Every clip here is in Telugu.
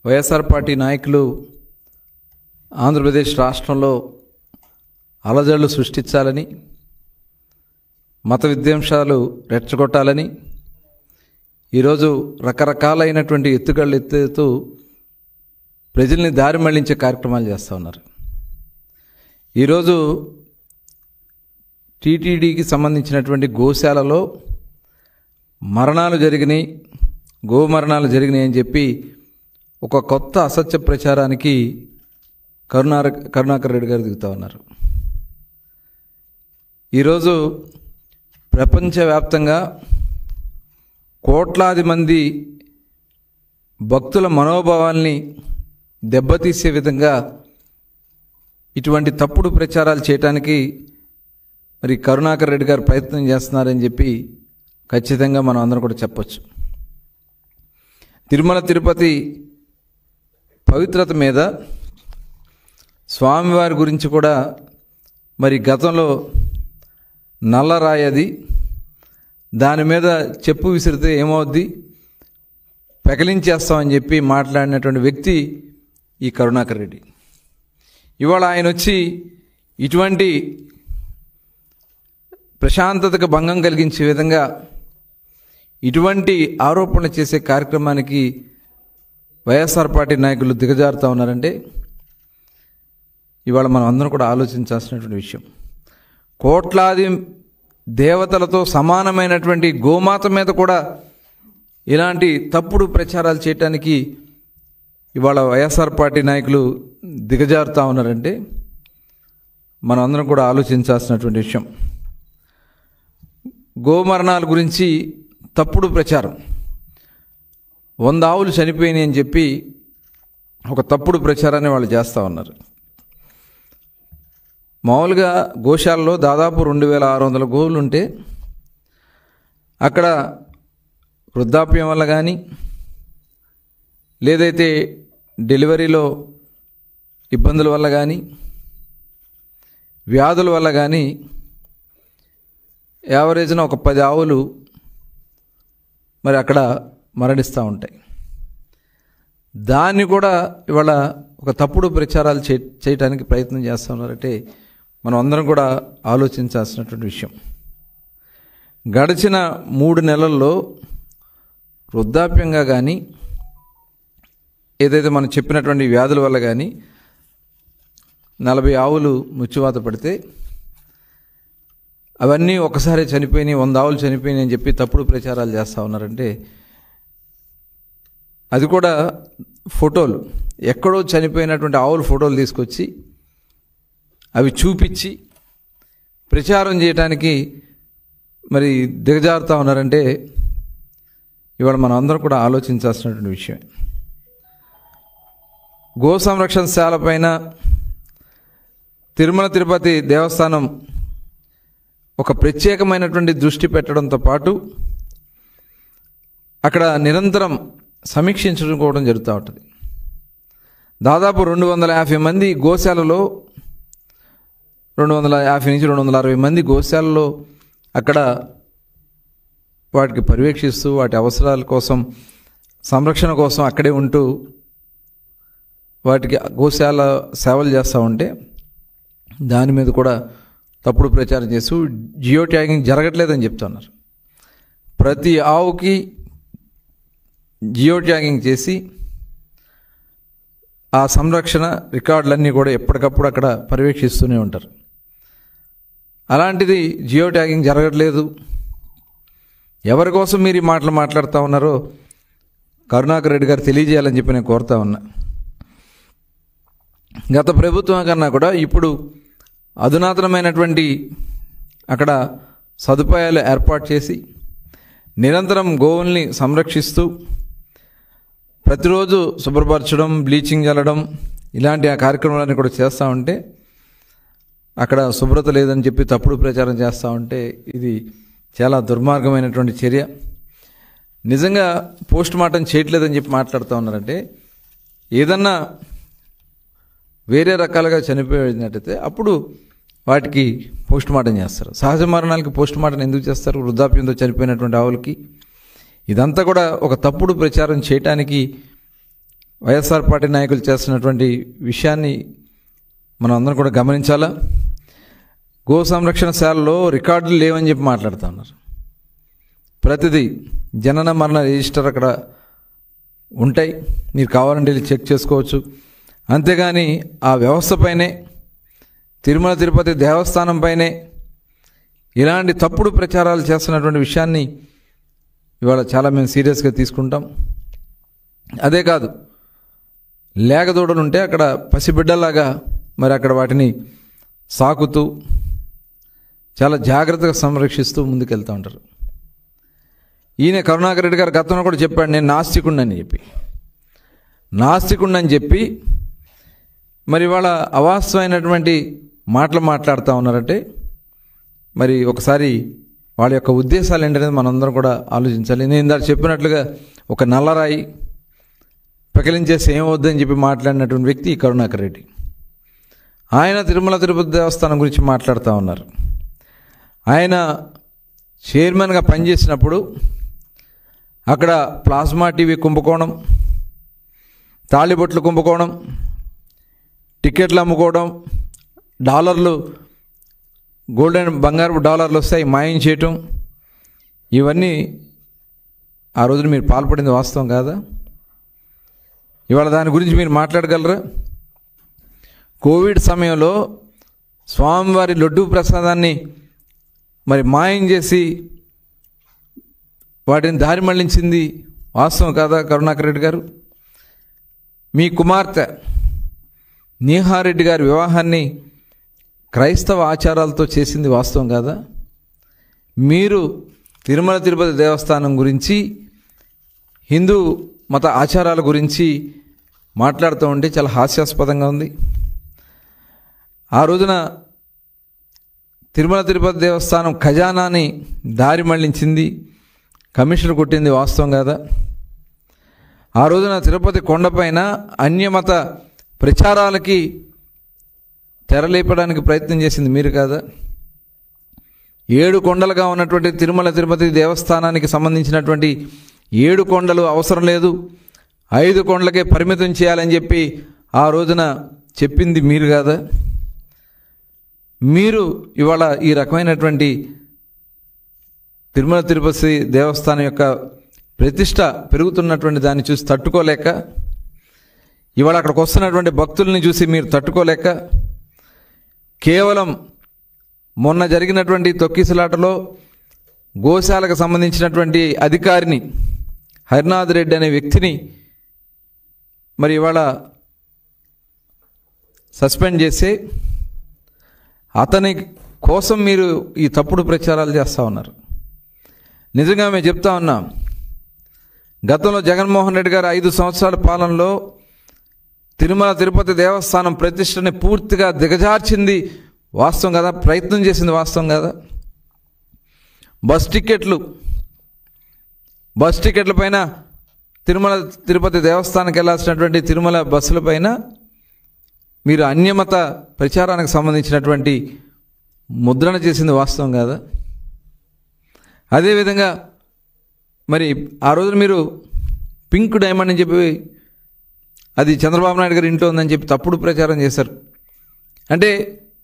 వైఎస్ఆర్ పార్టీ నాయకులు ఆంధ్రప్రదేశ్ రాష్ట్రంలో అలజడులు సృష్టించాలని, మత విద్వేషాలు రెచ్చగొట్టాలని ఈరోజు రకరకాలైనటువంటి ఎత్తుగళ్ళు ఎత్తుతూ ప్రజల్ని దారి మళ్లించే కార్యక్రమాలు చేస్తూ ఉన్నారు. ఈరోజు టీటీడీకి సంబంధించినటువంటి గోశాలలో మరణాలు జరిగినాయి, గోమరణాలు జరిగినాయి అని చెప్పి ఒక కొత్త అసత్య ప్రచారానికి కరుణాకర్ రెడ్డి గారు దిగుతూ ఉన్నారు. ఈరోజు ప్రపంచవ్యాప్తంగా కోట్లాది మంది భక్తుల మనోభావాల్ని దెబ్బతీసే విధంగా ఇటువంటి తప్పుడు ప్రచారాలు చేయడానికి మరి కరుణాకర్ రెడ్డి గారు ప్రయత్నం చేస్తున్నారని చెప్పి ఖచ్చితంగా మనం అందరం కూడా చెప్పొచ్చు. తిరుమల తిరుపతి పవిత్రత మీద, స్వామివారి గురించి కూడా మరి గతంలో నల్లరాయి అది, దాని మీద చెప్పు విసిరితే ఏమవుద్ది, పెకలించేస్తామని చెప్పి మాట్లాడినటువంటి వ్యక్తి ఈ కరుణాకర్ రెడ్డి. ఇవాళ ఆయన వచ్చి ఇటువంటి ప్రశాంతతకు భంగం కలిగించే విధంగా ఇటువంటి ఆరోపణలు చేసే కార్యక్రమానికి వైఎస్ఆర్ పార్టీ నాయకులు దిగజారుతూ ఉన్నారంటే ఇవాళ మనం అందరం కూడా ఆలోచించాల్సినటువంటి విషయం. కోట్లాది దేవతలతో సమానమైనటువంటి గోమాత మీద కూడా ఇలాంటి తప్పుడు ప్రచారాలు చేయటానికి ఇవాళ వైఎస్ఆర్ పార్టీ నాయకులు దిగజారుతూ ఉన్నారంటే మనం అందరం కూడా ఆలోచించాల్సినటువంటి విషయం. గోమరణాల గురించి తప్పుడు ప్రచారం, 100 ఆవులు చనిపోయినాయి అని చెప్పి ఒక తప్పుడు ప్రచారాన్ని వాళ్ళు చేస్తూ ఉన్నారు. మామూలుగా గోశాలలో దాదాపు 2600 గోవులు ఉంటే అక్కడ వృద్ధాప్యం వల్ల కానీ, లేదైతే డెలివరీలో ఇబ్బందుల వల్ల కానీ, వ్యాధుల వల్ల కానీ యావరేజ్న ఒక 10 ఆవులు మరి అక్కడ మరణిస్తూ ఉంటాయి. దాన్ని కూడా ఇవాళ ఒక తప్పుడు ప్రచారాలు చేయడానికి ప్రయత్నం చేస్తూ ఉన్నారంటే మనం అందరం కూడా ఆలోచించాల్సినటువంటి విషయం. గడిచిన 3 నెలల్లో వృద్ధాప్యంగా కానీ, ఏదైతే మనం చెప్పినటువంటి వ్యాధుల వల్ల కానీ 40 ఆవులు మృత్యువాత పడితే అవన్నీ ఒకసారి చనిపోయినాయి, 100 ఆవులు చనిపోయినాయి అని చెప్పి తప్పుడు ప్రచారాలు చేస్తూ ఉన్నారంటే, అది కూడా ఫోటోలు, ఎక్కడో చనిపోయినటువంటి ఆవుల ఫోటోలు తీసుకొచ్చి అవి చూపించి ప్రచారం చేయడానికి మరి దిగజారుతూ ఉన్నారంటే ఇవాళ మనం అందరం కూడా ఆలోచించాల్సినటువంటి విషయం. గో సంరక్షణశాల పైన తిరుమల తిరుపతి దేవస్థానం ఒక ప్రత్యేకమైనటువంటి దృష్టి పెట్టడంతో పాటు అక్కడ నిరంతరం సమీక్షించుకోవడం జరుగుతూ ఉంటుంది. దాదాపు 250 మంది గోశాలలో, 250 నుంచి 260 మంది గోశాలలో అక్కడ వాటికి పర్యవేక్షిస్తూ వాటి అవసరాల కోసం, సంరక్షణ కోసం అక్కడే ఉంటూ వాటికి గోశాల సేవలు చేస్తూ ఉంటే దాని మీద కూడా తప్పుడు ప్రచారం చేస్తూ జియో ట్యాగింగ్ జరగట్లేదని చెప్తున్నారు. ప్రతి ఆవుకి జియో ట్యాగింగ్ చేసి ఆ సంరక్షణ రికార్డులన్నీ కూడా ఎప్పటికప్పుడు అక్కడ పర్యవేక్షిస్తూనే ఉంటారు. అలాంటిది జియో ట్యాగింగ్ జరగట్లేదు. ఎవరి కోసం మీరు ఈ మాటలు మాట్లాడుతూ ఉన్నారో కరుణాకర్ రెడ్డి గారు తెలియజేయాలని చెప్పి నేను కోరుతా ఉన్నా. గత ప్రభుత్వం కన్నా కూడా ఇప్పుడు అధునాతనమైనటువంటి అక్కడ సదుపాయాలు ఏర్పాటు చేసి నిరంతరం గోవుల్ని సంరక్షిస్తూ ప్రతిరోజు శుభ్రపరచడం, బ్లీచింగ్ చల్లడం, ఇలాంటి ఆ కార్యక్రమాలన్నీ కూడా చేస్తూ ఉంటే అక్కడ శుభ్రత లేదని చెప్పి తప్పుడు ప్రచారం చేస్తూ ఉంటే ఇది చాలా దుర్మార్గమైనటువంటి చర్య. నిజంగా పోస్ట్ మార్టం చేయట్లేదని చెప్పి మాట్లాడుతూ ఉన్నారంటే ఏదన్నా వేరే రకాలుగా చనిపోయినట్టయితే అప్పుడు వాటికి పోస్ట్ మార్టం చేస్తారు. సహజ మరణాలకి పోస్ట్ మార్టం ఎందుకు చేస్తారు? వృద్ధాప్యంతో చనిపోయినటువంటి ఆవులకి. ఇదంతా కూడా ఒక తప్పుడు ప్రచారం చేయటానికి వైఎస్ఆర్ పార్టీ నాయకులు చేస్తున్నటువంటి విషయాన్ని మనం అందరం కూడా గమనించాలా. గో సంరక్షణశాలలో రికార్డులు లేవని చెప్పి మాట్లాడుతూ ఉన్నారు. ప్రతిదీ జనన మరణ రిజిస్టర్ అక్కడ ఉంటాయి, మీరు కావాలంటే వెళ్ళి చెక్ చేసుకోవచ్చు. అంతేగాని ఆ వ్యవస్థపైనే, తిరుమల తిరుపతి దేవస్థానం పైనే ఇలాంటి తప్పుడు ప్రచారాలు చేస్తున్నటువంటి విషయాన్ని ఇవాళ చాలా మేము సీరియస్గా తీసుకుంటాం. అదే కాదు, లేగదూడలు ఉంటే అక్కడ పసిబిడ్డలాగా మరి అక్కడ వాటిని సాకుతూ చాలా జాగ్రత్తగా సంరక్షిస్తూ ముందుకెళ్తూ ఉంటారు. ఈయన కరుణాకర్ రెడ్డి గారు గతంలో కూడా చెప్పాడు, నేను నాస్తికుడిని చెప్పి మరి ఇవాళ అవాస్తవమైనటువంటి మాటలు మాట్లాడుతూ ఉన్నారంటే మరి ఒకసారి వాళ్ళ యొక్క ఉద్దేశాలు ఏంటనేది మనందరం కూడా ఆలోచించాలి. నేను ఇందాక చెప్పినట్లుగా ఒక నల్లరాయి పకిలించేసి ఏమవుద్దని చెప్పి మాట్లాడినటువంటి వ్యక్తి ఈ కరుణాకర్ రెడ్డి. ఆయన తిరుమల తిరుపతి దేవస్థానం గురించి మాట్లాడుతూ ఉన్నారు. ఆయన చైర్మన్గా పనిచేసినప్పుడు అక్కడ ప్లాస్మా టీవీ కుంభకోణం, తాళిబొట్లు కుంభకోణం, టికెట్లు అమ్ముకోవడం, డాలర్లు, గోల్డెన్ బంగారు డాలర్లు వస్తాయి మాయం చేయటం, ఇవన్నీ ఆ రోజున మీరు పాల్పడింది వాస్తవం కాదా? ఇవాళ దాని గురించి మీరు మాట్లాడగలరా? కోవిడ్ సమయంలో స్వామివారి లడ్డూ ప్రసాదాన్ని మరి మాయం చేసి వాటిని దారి మళ్లించింది వాస్తవం కాదా కరుణాకర్ రెడ్డి గారు? మీ కుమార్తె నీహారెడ్డి గారి వివాహాన్ని క్రైస్తవ ఆచారాలతో చేసింది వాస్తవం కాదా? మీరు తిరుమల తిరుపతి దేవస్థానం గురించి, హిందూ మత ఆచారాల గురించి మాట్లాడుతూ ఉంటే చాలా హాస్యాస్పదంగా ఉంది. ఆ రోజున తిరుమల తిరుపతి దేవస్థానం ఖజానాని దారి మళ్లించింది, కమిషనర్ కొట్టింది వాస్తవం కాదా? ఆ రోజున తిరుపతి కొండపైన అన్యమత ప్రచారాలకి తెరలేపడానికి ప్రయత్నం చేసింది మీరు కాదా? 7 కొండలుగా ఉన్నటువంటి తిరుమల తిరుపతి దేవస్థానానికి సంబంధించినటువంటి 7 కొండలు అవసరం లేదు, 5 కొండలకే పరిమితం చేయాలని చెప్పి ఆ రోజున చెప్పింది మీరు కాదా? మీరు ఇవాళ ఈ రకమైనటువంటి తిరుమల తిరుపతి దేవస్థానం యొక్క ప్రతిష్ట పెరుగుతున్నటువంటి దాన్ని చూసి తట్టుకోలేక, ఇవాళ అక్కడికి వస్తున్నటువంటి భక్తుల్ని చూసి మీరు తట్టుకోలేక, కేవలం మొన్న జరిగినటువంటి తొక్కిసలాటలో గోశాలకు సంబంధించినటువంటి అధికారిని హరినాథ్ రెడ్డి అనే వ్యక్తిని మరి ఇవాళ సస్పెండ్ చేసి అతని కోసం మీరు ఈ తప్పుడు ప్రచారాలు చేస్తూ ఉన్నారు. నిజంగా మేము చెప్తా ఉన్నాం, గతంలో జగన్మోహన్ రెడ్డి గారు 5 సంవత్సరాల పాలనలో తిరుమల తిరుపతి దేవస్థానం ప్రతిష్టని పూర్తిగా దిగజార్చింది వాస్తవం కదా, ప్రయత్నం చేసింది వాస్తవం కదా. బస్ టికెట్ల పైన తిరుమల తిరుపతి దేవస్థానానికి వెళ్ళాల్సినటువంటి తిరుమల బస్సుల పైన మీరు అన్యమత ప్రచారానికి సంబంధించినటువంటి ముద్రణ చేసింది వాస్తవం కాదా? అదేవిధంగా మరి ఆ రోజున మీరు పింక్ డైమండ్ అని చెప్పి అది చంద్రబాబు నాయుడు గారి ఇంట్లో ఉందని చెప్పి తప్పుడు ప్రచారం చేశారు. అంటే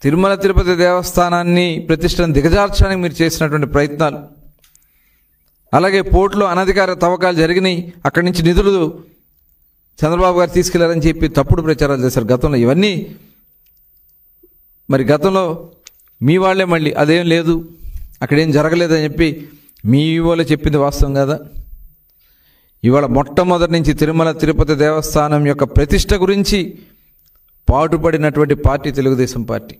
తిరుమల తిరుపతి దేవస్థానాన్ని ప్రతిష్టను దిగజార్చడానికి మీరు చేసినటువంటి ప్రయత్నాలు, అలాగే పోర్టులో అనధికార తవ్వకాలు జరిగినాయి, అక్కడి నుంచి నిధులు చంద్రబాబు గారు తీసుకెళ్లారని చెప్పి తప్పుడు ప్రచారాలు చేశారు గతంలో. ఇవన్నీ మరి గతంలో మీ వాళ్ళే మళ్ళీ అదేం లేదు, అక్కడేం జరగలేదని చెప్పి మీ వాళ్ళే చెప్పింది వాస్తవం కదా. ఇవాళ మొట్టమొదటి నుంచి తిరుమల తిరుపతి దేవస్థానం యొక్క ప్రతిష్ట గురించి పాటుపడినటువంటి పార్టీ తెలుగుదేశం పార్టీ.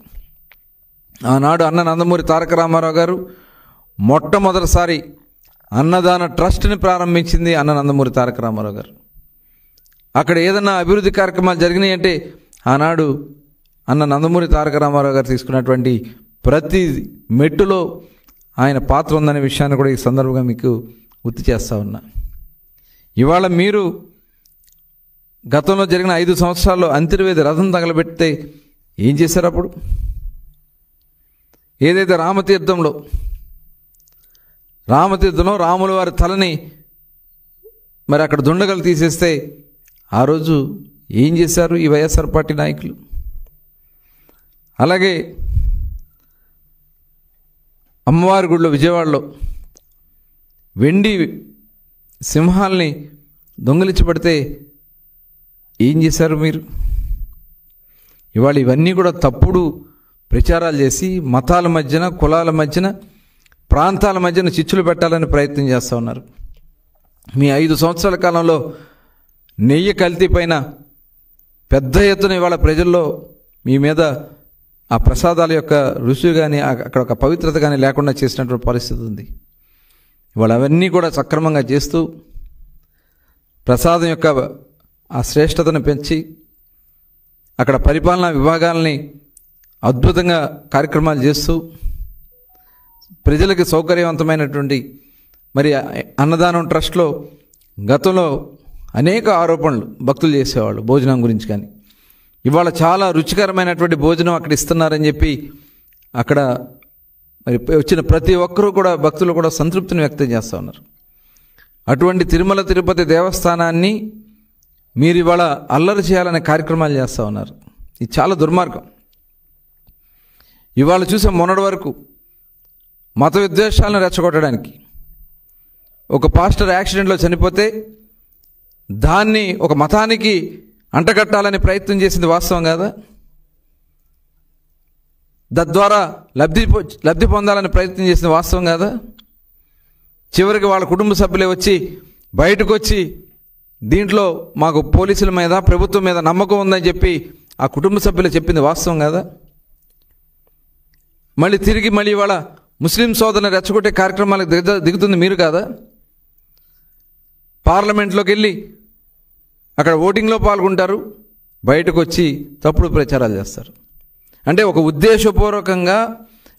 ఆనాడు అన్న నందమూరి తారక రామారావు గారు మొట్టమొదటిసారి అన్నదాన ట్రస్ట్ని ప్రారంభించింది అన్న నందమూరి తారక రామారావు గారు. అక్కడ ఏదన్నా అభివృద్ధి కార్యక్రమాలు జరిగినాయి అంటే ఆనాడు అన్న నందమూరి తారక రామారావు గారు తీసుకున్నటువంటి ప్రతి మెట్టులో ఆయన పాత్ర ఉందనే విషయాన్ని కూడా ఈ సందర్భంగా మీకు గుర్తు చేస్తూ ఉన్నా. ఇవాళ మీరు గతంలో జరిగిన 5 సంవత్సరాల్లో అంతర్వేది రథం తగలబెడితే ఏం చేశారు? అప్పుడు ఏదైతే రామతీర్థంలో రాముల వారి తలని మరి అక్కడ దుండగలు తీసేస్తే ఆ రోజు ఏం చేశారు ఈ వైఎస్ఆర్ పార్టీ నాయకులు? అలాగే అమ్మవారి గుడిలో విజయవాడలో వెండి సింహాల్ని దొంగిలించబడితే ఏం చేశారు మీరు? ఇవాళ ఇవన్నీ కూడా తప్పుడు ప్రచారాలు చేసి మతాల మధ్యన, కులాల మధ్యన, ప్రాంతాల మధ్యన చిచ్చులు పెట్టాలని ప్రయత్నం చేస్తూ ఉన్నారు. మీ 5 సంవత్సరాల కాలంలో నెయ్యి కల్తీ పైన పెద్ద ఎత్తున ఇవాళ ప్రజల్లో మీ మీద ఆ ప్రసాదాల యొక్క రుచి కానీ అక్కడ ఒక పవిత్రత కానీ లేకుండా చేసినటువంటి పరిస్థితి ఉంది. ఇవాళ అవన్నీ కూడా సక్రమంగా చేస్తూ ప్రసాదం యొక్క ఆ శ్రేష్టతను పెంచి అక్కడ పరిపాలనా విభాగాల్ని అద్భుతంగా కార్యక్రమాలు చేస్తూ ప్రజలకు సౌకర్యవంతమైనటువంటి మరి అన్నదానం ట్రస్ట్లో గతంలో అనేక ఆరోపణలు భక్తులు చేసేవాళ్ళు భోజనం గురించి. కానీ ఇవాళ చాలా రుచికరమైనటువంటి భోజనం అక్కడ ఇస్తున్నారని చెప్పి అక్కడ మరి వచ్చిన ప్రతి ఒక్కరూ కూడా భక్తులు కూడా సంతృప్తిని వ్యక్తం చేస్తూ ఉన్నారు. అటువంటి తిరుమల తిరుపతి దేవస్థానాన్ని మీరు ఇవాళ అల్లరి చేయాలనే కార్యక్రమాలు చేస్తూ ఉన్నారు. ఇది చాలా దుర్మార్గం. ఇవాళ చూసే మొన్నటి వరకు మత విద్వేషాలను రెచ్చగొట్టడానికి ఒక పాస్టర్ యాక్సిడెంట్లో చనిపోతే దాన్ని ఒక మతానికి అంటగట్టాలని ప్రయత్నం చేసింది వాస్తవం కాదా? తద్వారా లబ్ధి పొందాలని ప్రయత్నం చేసింది వాస్తవం కాదా? చివరికి వాళ్ళ కుటుంబ సభ్యులే వచ్చి బయటకు వచ్చి దీంట్లో మాకు పోలీసుల మీద, ప్రభుత్వం మీద నమ్మకం ఉందని చెప్పి ఆ కుటుంబ సభ్యులు చెప్పింది వాస్తవం కాదా? మళ్ళీ తిరిగి ఇవాళ ముస్లిం సోదరులను రెచ్చగొట్టే కార్యక్రమాలకు దిగుతుంది మీరు కాదా? పార్లమెంట్లోకి వెళ్ళి అక్కడ ఓటింగ్లో పాల్గొంటారు, బయటకు వచ్చి తప్పుడు ప్రచారాలు చేస్తారు. అంటే ఒక ఉద్దేశపూర్వకంగా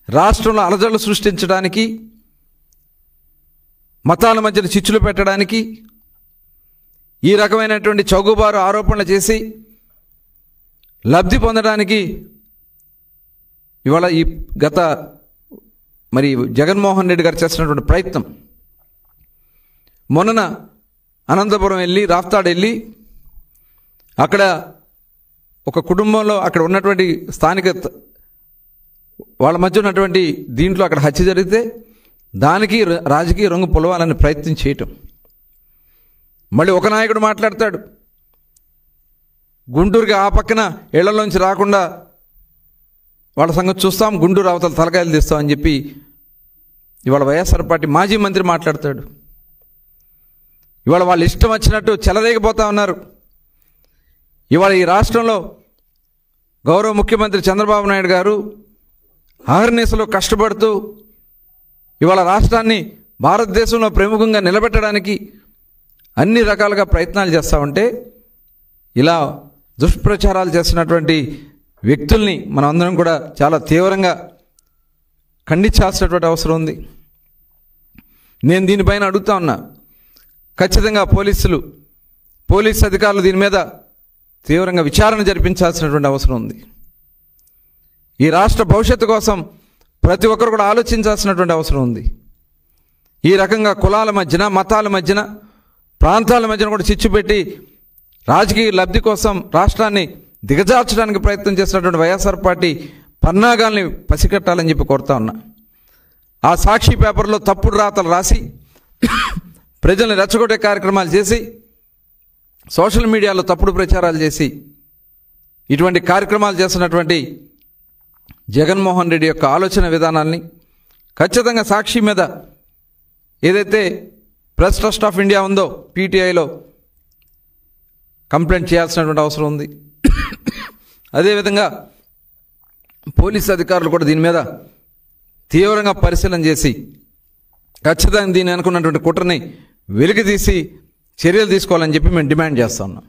రాష్ట్రంలో అలజడులు సృష్టించడానికి, మతాల మధ్యన చిచ్చులు పెట్టడానికి ఈ రకమైనటువంటి చౌగుబారు ఆరోపణలు చేసి లబ్ధి పొందడానికి ఇవాళ ఈ గత మరి జగన్మోహన్ రెడ్డి గారు చేస్తున్నటువంటి ప్రయత్నం. మొన్న అనంతపురం వెళ్ళి, రాప్తాడు వెళ్ళి అక్కడ ఒక కుటుంబంలో అక్కడ ఉన్నటువంటి స్థానిక వాళ్ళ మధ్య ఉన్నటువంటి దీంట్లో అక్కడ హత్య జరిగితే దానికి రాజకీయ రంగు పొలవాలని ప్రయత్నం చేయటం. మళ్ళీ ఒక నాయకుడు మాట్లాడతాడు, గుంటూరుకి ఆ పక్కన ఇళ్లలోంచి రాకుండా వాళ్ళ సంగతి చూస్తాం, గుంటూరు అవతల తలకాయలు తీస్తాం అని చెప్పి ఇవాళ వైఎస్ఆర్ పార్టీ మాజీ మంత్రి మాట్లాడతాడు. ఇవాళ వాళ్ళు ఇష్టం వచ్చినట్టు చెలరేగిపోతా ఉన్నారు. ఇవాళ ఈ రాష్ట్రంలో గౌరవ ముఖ్యమంత్రి చంద్రబాబు నాయుడు గారు అహర్నిశలో కష్టపడుతూ ఇవాళ రాష్ట్రాన్ని భారతదేశంలో ప్రముఖంగా నిలబెట్టడానికి అన్ని రకాలుగా ప్రయత్నాలు చేస్తూ ఉంటే ఇలా దుష్ప్రచారాలు చేస్తున్నటువంటి వ్యక్తుల్ని మనం అందరం కూడా చాలా తీవ్రంగా ఖండించాల్సినటువంటి అవసరం ఉంది. నేను దీనిపైన అడుగుతా ఉన్నా, ఖచ్చితంగా పోలీస్ అధికారులు దీని మీద తీవ్రంగా విచారణ జరిపించాల్సినటువంటి అవసరం ఉంది. ఈ రాష్ట్ర భవిష్యత్తు కోసం ప్రతి ఒక్కరు కూడా ఆలోచించాల్సినటువంటి అవసరం ఉంది. ఈ రకంగా కులాల మధ్యన, మతాల మధ్యన, ప్రాంతాల మధ్యన కూడా చిచ్చు పెట్టి రాజకీయ లబ్ధి కోసం రాష్ట్రాన్ని దిగజార్చడానికి ప్రయత్నం చేసినటువంటి వైఎస్ఆర్ పార్టీ పన్నాగాల్ని పసిగట్టాలని చెప్పి కోరుతా ఉన్నా. ఆ సాక్షి పేపర్లో తప్పుడు రాతలు రాసి ప్రజల్ని రెచ్చగొట్టే కార్యక్రమాలు చేసి సోషల్ మీడియాలో తప్పుడు ప్రచారాలు చేసి ఇటువంటి కార్యక్రమాలు చేస్తున్నటువంటి జగన్మోహన్ రెడ్డి యొక్క ఆలోచన విధానాల్ని ఖచ్చితంగా సాక్షి మీద ఏదైతే ప్రెస్ ట్రస్ట్ ఆఫ్ ఇండియా ఉందో పీటీఐలో కంప్లైంట్ చేయాల్సినటువంటి అవసరం ఉంది. అదేవిధంగా పోలీస్ అధికారులు కూడా దీని మీద తీవ్రంగా పరిశీలన చేసి ఖచ్చితంగా దీన్ని అనుకున్నటువంటి కుట్రని వెలికితీసి చర్యలు తీసుకోవాలని చెప్పి మేము డిమాండ్ చేస్తా ఉన్నాం.